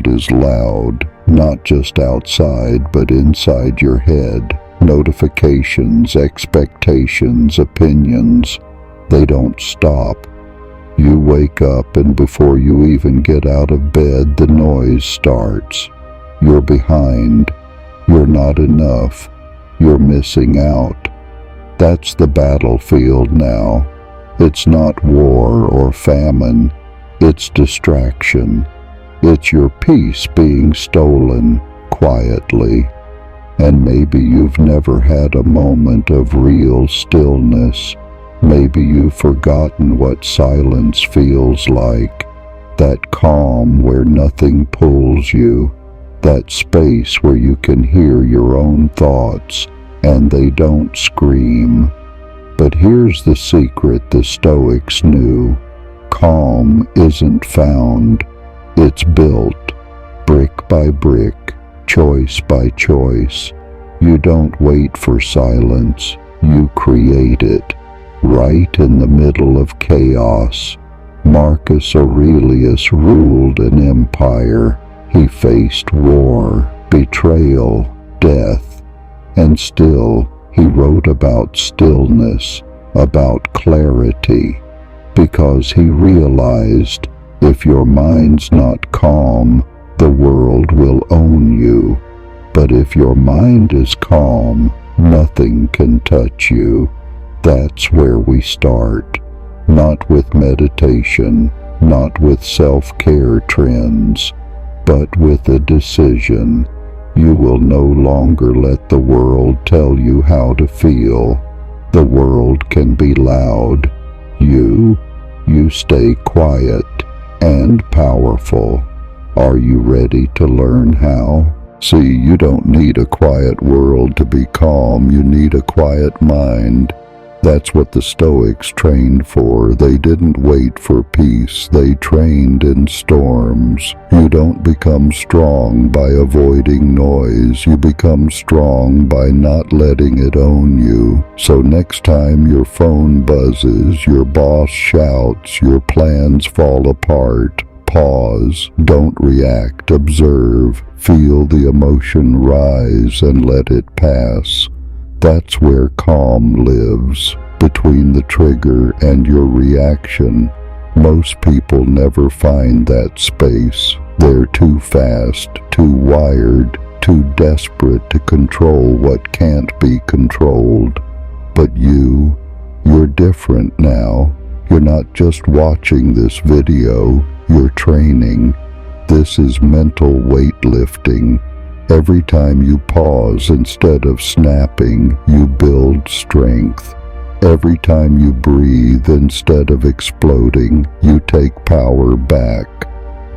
is loud, not just outside but inside your head. Notifications, expectations, opinions, they don't stop. You wake up and before you even get out of bed, the noise starts. You're behind. You're not enough. You're missing out. That's the battlefield now. It's not war or famine. It's distraction. It's your peace being stolen quietly. And maybe you've never had a moment of real stillness. Maybe you've forgotten what silence feels like. That calm where nothing pulls you. That space where you can hear your own thoughts and they don't scream. But here's the secret the Stoics knew. Calm isn't found. It's built, brick by brick, choice by choice. You don't wait for silence. You create it. Right in the middle of chaos, Marcus Aurelius ruled an empire. He faced war, betrayal, death, and still he wrote about stillness, about clarity, because he realized if your mind's not calm, the world will own you. But if your mind is calm, nothing can touch you. That's where we start, not with meditation, not with self-care trends, but with a decision. You will no longer let the world tell you how to feel. The world can be loud. You stay quiet and powerful. Are you ready to learn how? See, you don't need a quiet world to be calm. You need a quiet mind. That's what the Stoics trained for. They didn't wait for peace. They trained in storms. You don't become strong by avoiding noise. You become strong by not letting it own you. So next time your phone buzzes, your boss shouts, your plans fall apart, pause, don't react, observe, feel the emotion rise and let it pass. That's where calm lives, between the trigger and your reaction. Most people never find that space. They're too fast, too wired, too desperate to control what can't be controlled. But you're different now. You're not just watching this video, you're training. This is mental weightlifting. Every time you pause instead of snapping, you build strength. Every time you breathe instead of exploding, you take power back.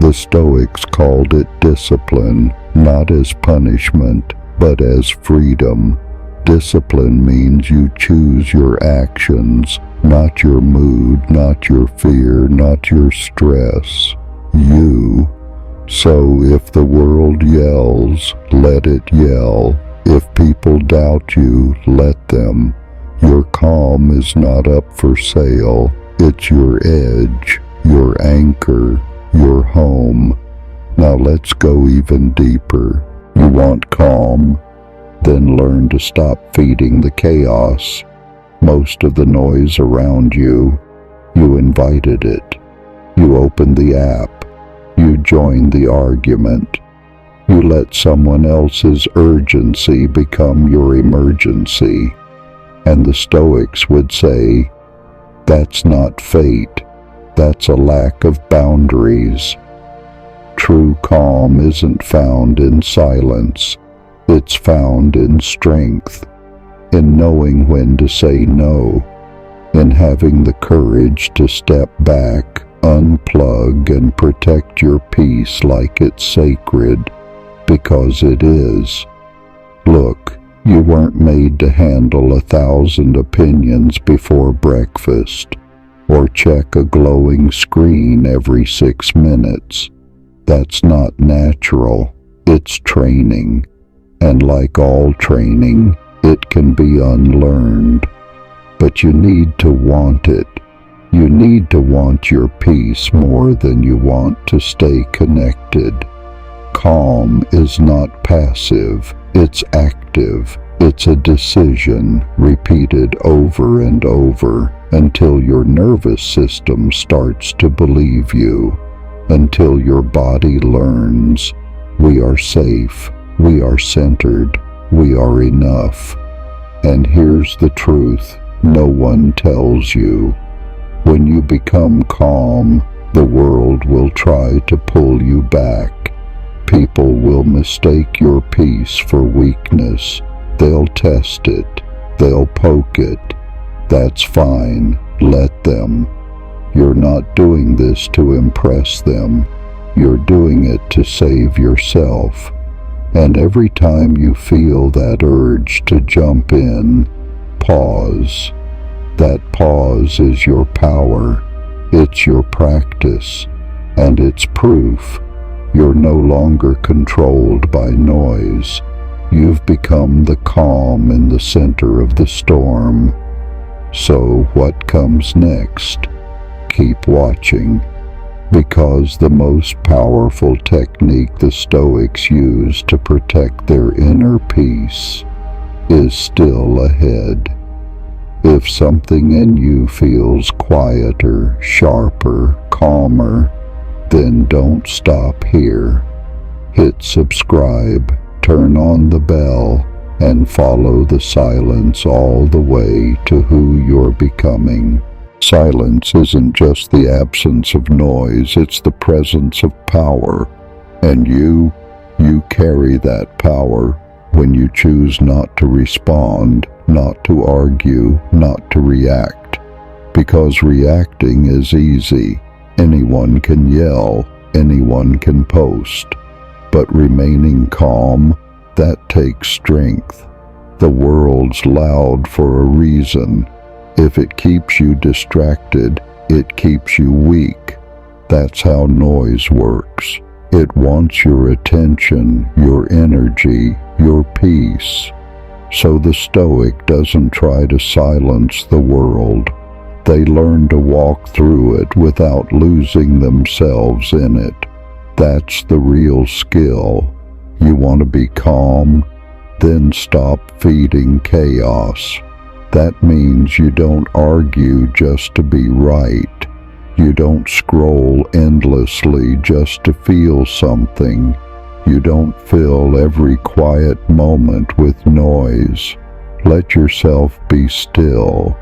The Stoics called it discipline, not as punishment, but as freedom. Discipline means you choose your actions, not your mood, not your fear, not your stress. You. So if the world yells, let it yell. If people doubt you, let them. Your calm is not up for sale. It's your edge, your anchor, your home. Now let's go even deeper. You want calm? Then learn to stop feeding the chaos. Most of the noise around you invited it. You opened the app. You join the argument. You let someone else's urgency become your emergency. And the Stoics would say, that's not fate. That's a lack of boundaries. True calm isn't found in silence. It's found in strength, in knowing when to say no, in having the courage to step back, unplug and protect your peace like it's sacred, because it is. Look, you weren't made to handle 1,000 opinions before breakfast, or check a glowing screen every 6 minutes. That's not natural. It's training. And like all training, it can be unlearned. But you need to want it. You need to want your peace more than you want to stay connected. Calm is not passive, it's active. It's a decision repeated over and over until your nervous system starts to believe you, until your body learns we are safe, we are centered, we are enough. And here's the truth no one tells you. When you become calm, the world will try to pull you back. People will mistake your peace for weakness. They'll test it. They'll poke it. That's fine. Let them. You're not doing this to impress them. You're doing it to save yourself. And every time you feel that urge to jump in, pause. That pause is your power. It's your practice. And it's proof you're no longer controlled by noise. You've become the calm in the center of the storm. So what comes next? Keep watching, because the most powerful technique the Stoics use to protect their inner peace is still ahead. If something in you feels quieter, sharper, calmer, then don't stop here. Hit subscribe. Turn on the bell and follow the silence all the way to who you're becoming. Silence isn't just the absence of noise, it's the presence of power. And you carry that power when you choose not to respond, not to argue, not to react. Because reacting is easy. Anyone can yell, anyone can post. But remaining calm, that takes strength. The world's loud for a reason. If it keeps you distracted, it keeps you weak. That's how noise works. It wants your attention, your energy, your peace. So the Stoic doesn't try to silence the world. They learn to walk through it without losing themselves in it. That's the real skill. You want to be calm? Then stop feeding chaos. That means you don't argue just to be right. You don't scroll endlessly just to feel something. You don't fill every quiet moment with noise. Let yourself be still.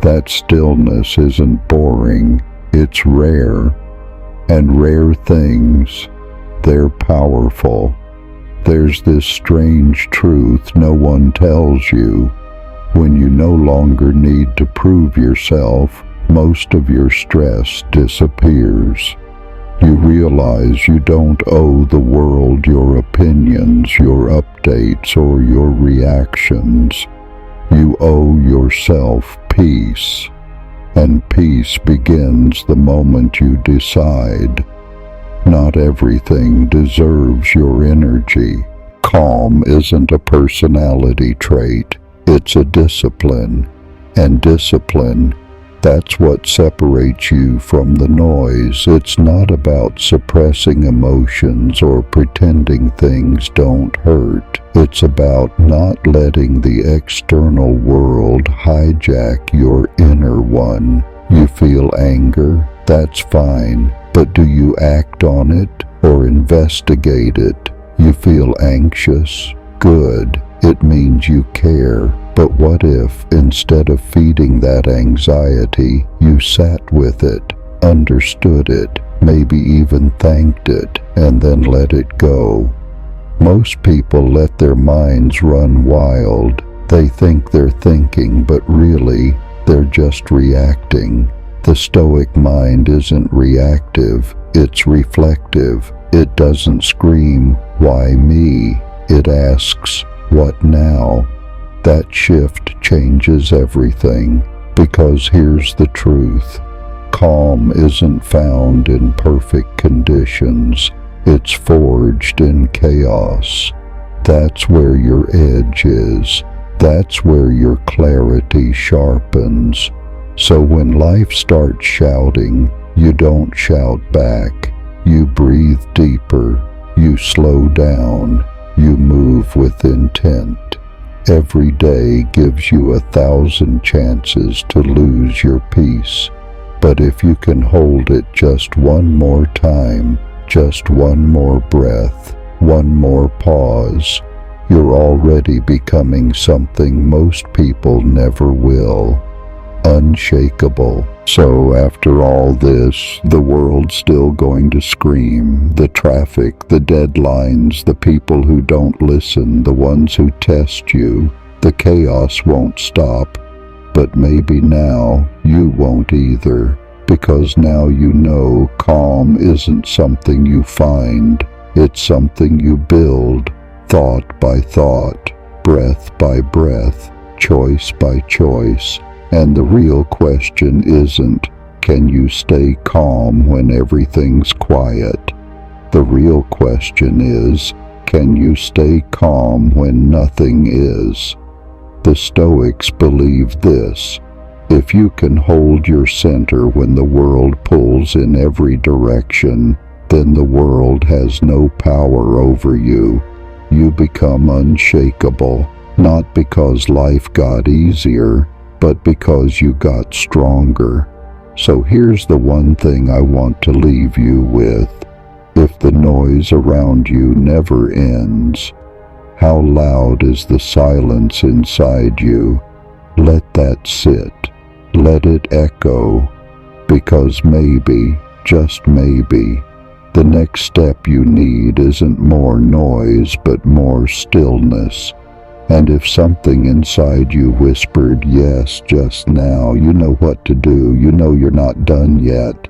That stillness isn't boring, it's rare. And rare things, they're powerful. There's this strange truth no one tells you. When you no longer need to prove yourself, most of your stress disappears. You realize you don't owe the world your opinions, your updates, or your reactions. You owe yourself peace. And peace begins the moment you decide. Not everything deserves your energy. Calm isn't a personality trait, it's a discipline. And discipline, that's what separates you from the noise. It's not about suppressing emotions or pretending things don't hurt. It's about not letting the external world hijack your inner one. You feel anger? That's fine. But do you act on it or investigate it? You feel anxious? Good. It means you care. But what if, instead of feeding that anxiety, you sat with it, understood it, maybe even thanked it, and then let it go? Most people let their minds run wild. They think they're thinking, but really, they're just reacting. The Stoic mind isn't reactive, it's reflective. It doesn't scream, "Why me?" It asks, "What now?" That shift changes everything, because here's the truth. Calm isn't found in perfect conditions. It's forged in chaos. That's where your edge is. That's where your clarity sharpens. So when life starts shouting, you don't shout back. You breathe deeper. You slow down. You move with intent. Every day gives you 1,000 chances to lose your peace. But if you can hold it just one more time, just one more breath, one more pause, you're already becoming something most people never will. Unshakable. So after all this, the world's still going to scream. The traffic, the deadlines, the people who don't listen, the ones who test you. The chaos won't stop. But maybe now you won't either, because now you know calm isn't something you find. It's something you build, thought by thought, breath by breath, choice by choice. And the real question isn't, can you stay calm when everything's quiet? The real question is, can you stay calm when nothing is? The Stoics believed this: if you can hold your center when the world pulls in every direction, then the world has no power over you. You become unshakable, not because life got easier, but because you got stronger. So here's the one thing I want to leave you with. If the noise around you never ends, how loud is the silence inside you? Let that sit. Let it echo. Because maybe, just maybe, the next step you need isn't more noise, but more stillness. And if something inside you whispered yes just now, you know what to do. You know you're not done yet.